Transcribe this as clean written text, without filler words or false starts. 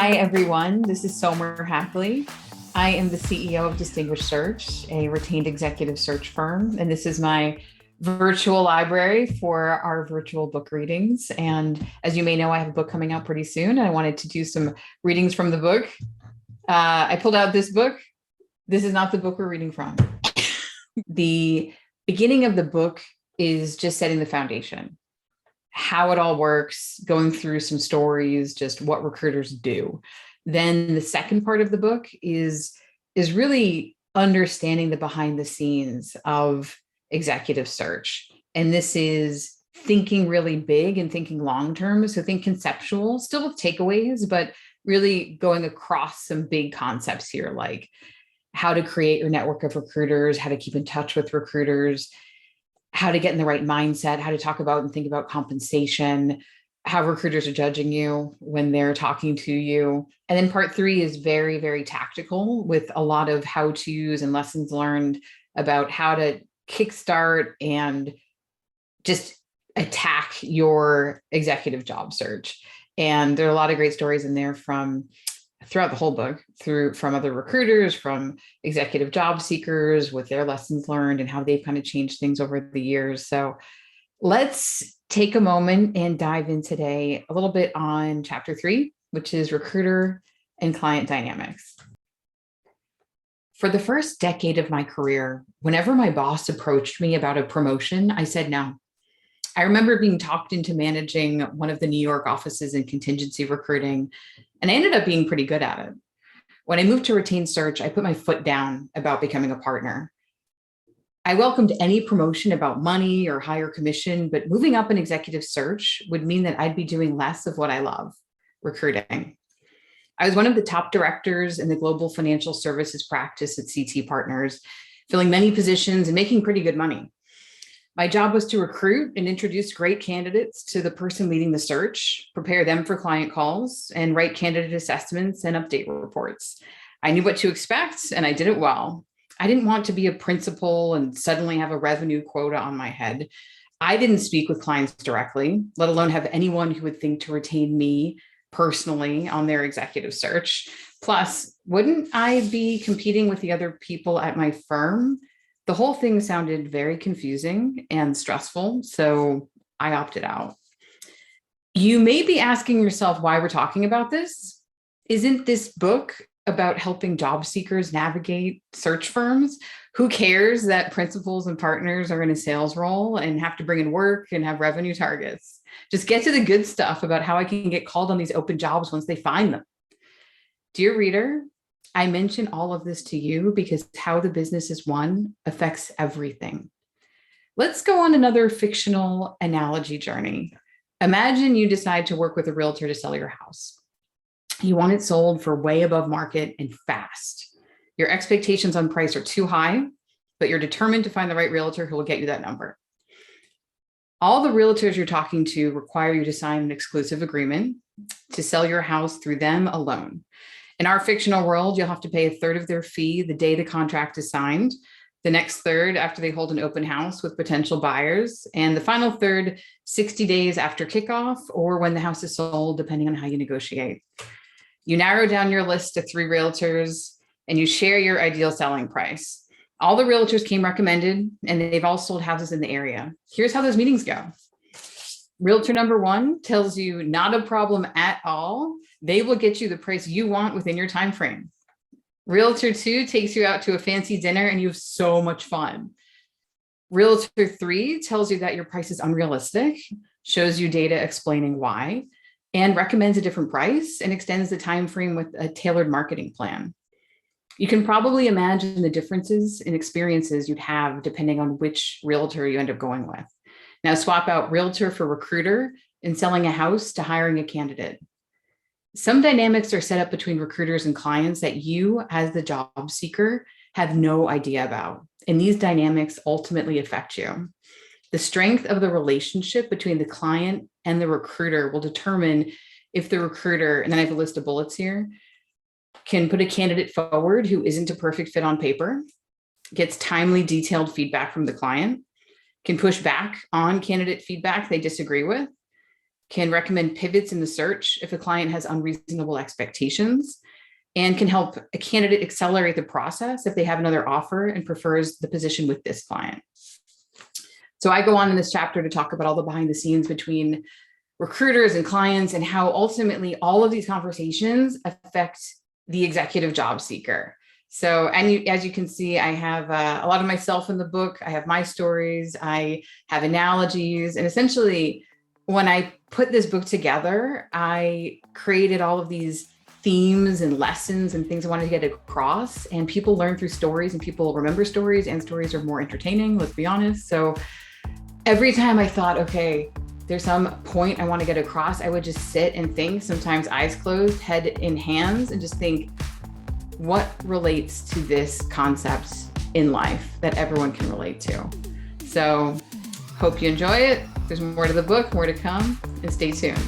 Hi, everyone. This is Somer Hackley. I am the CEO of Distinguished Search, a retained executive search firm. And this is my virtual library for our virtual book readings. And as you may know, I have a book coming out pretty soon. I wanted to do some readings from the book. I pulled out this book. This is not the book we're reading from. The beginning of the book is just setting the foundation, how it all works, going through some stories, just what recruiters do. Then the second part of the book is really understanding the behind the scenes of executive search. And this is thinking really big and thinking long term. So think conceptual, still with takeaways, but really going across some big concepts here, like how to create your network of recruiters, how to keep in touch with recruiters, how to get in the right mindset, how to talk about and think about compensation, how recruiters are judging you when they're talking to you. And then part 3 is very, very tactical with a lot of how-tos and lessons learned about how to kickstart and just attack your executive job search. And there are a lot of great stories in there from throughout the whole book, from other recruiters, from executive job seekers with their lessons learned and how they've kind of changed things over the years. So let's take a moment and dive in today a little bit on chapter 3, which is recruiter and client dynamics. For the first decade of my career, whenever my boss approached me about a promotion, I said no. I remember being talked into managing one of the New York offices in contingency recruiting, and I ended up being pretty good at it. When I moved to retained search, I put my foot down about becoming a partner. I welcomed any promotion about money or higher commission, but moving up in executive search would mean that I'd be doing less of what I love, recruiting. I was one of the top directors in the global financial services practice at CT Partners, filling many positions and making pretty good money. My job was to recruit and introduce great candidates to the person leading the search, prepare them for client calls, and write candidate assessments and update reports. I knew what to expect, and I did it well. I didn't want to be a principal and suddenly have a revenue quota on my head. I didn't speak with clients directly, let alone have anyone who would think to retain me personally on their executive search. Plus, wouldn't I be competing with the other people at my firm? The whole thing sounded very confusing and stressful, so I opted out. You may be asking yourself why we're talking about this. Isn't this book about helping job seekers navigate search firms? Who cares that principals and partners are in a sales role and have to bring in work and have revenue targets? Just get to the good stuff about how I can get called on these open jobs once they find them. Dear reader, I mention all of this to you because how the business is won affects everything. Let's go on another fictional analogy journey. Imagine you decide to work with a realtor to sell your house. You want it sold for way above market and fast. Your expectations on price are too high, but you're determined to find the right realtor who will get you that number. All the realtors you're talking to require you to sign an exclusive agreement to sell your house through them alone. In our fictional world, you'll have to pay 1/3 of their fee the day the contract is signed, the next 1/3 after they hold an open house with potential buyers, and the final 1/3 60 days after kickoff or when the house is sold, depending on how you negotiate. You narrow down your list to 3 realtors and you share your ideal selling price. All the realtors came recommended and they've all sold houses in the area. Here's how those meetings go. Realtor number 1 tells you not a problem at all. They will get you the price you want within your time frame. Realtor 2 takes you out to a fancy dinner and you have so much fun. Realtor 3 tells you that your price is unrealistic, shows you data explaining why, and recommends a different price and extends the time frame with a tailored marketing plan. You can probably imagine the differences in experiences you'd have depending on which realtor you end up going with. Now swap out realtor for recruiter and selling a house to hiring a candidate. Some dynamics are set up between recruiters and clients that you, as the job seeker, have no idea about. And these dynamics ultimately affect you. The strength of the relationship between the client and the recruiter will determine if the recruiter, and then I have a list of bullets here, can put a candidate forward who isn't a perfect fit on paper, gets timely, detailed feedback from the client, can push back on candidate feedback they disagree with, can recommend pivots in the search if a client has unreasonable expectations, and can help a candidate accelerate the process if they have another offer and prefers the position with this client. So I go on in this chapter to talk about all the behind the scenes between recruiters and clients and how ultimately all of these conversations affect the executive job seeker. So, and as you can see, I have a lot of myself in the book. I have my stories, I have analogies, and essentially when I put this book together, I created all of these themes and lessons and things I wanted to get across, and people learn through stories and people remember stories, and stories are more entertaining, let's be honest. So every time I thought, okay, there's some point I want to get across, I would just sit and think, sometimes eyes closed, head in hands, and just think, what relates to this concept in life that everyone can relate to? So hope you enjoy it. There's more to the book, more to come, and stay tuned.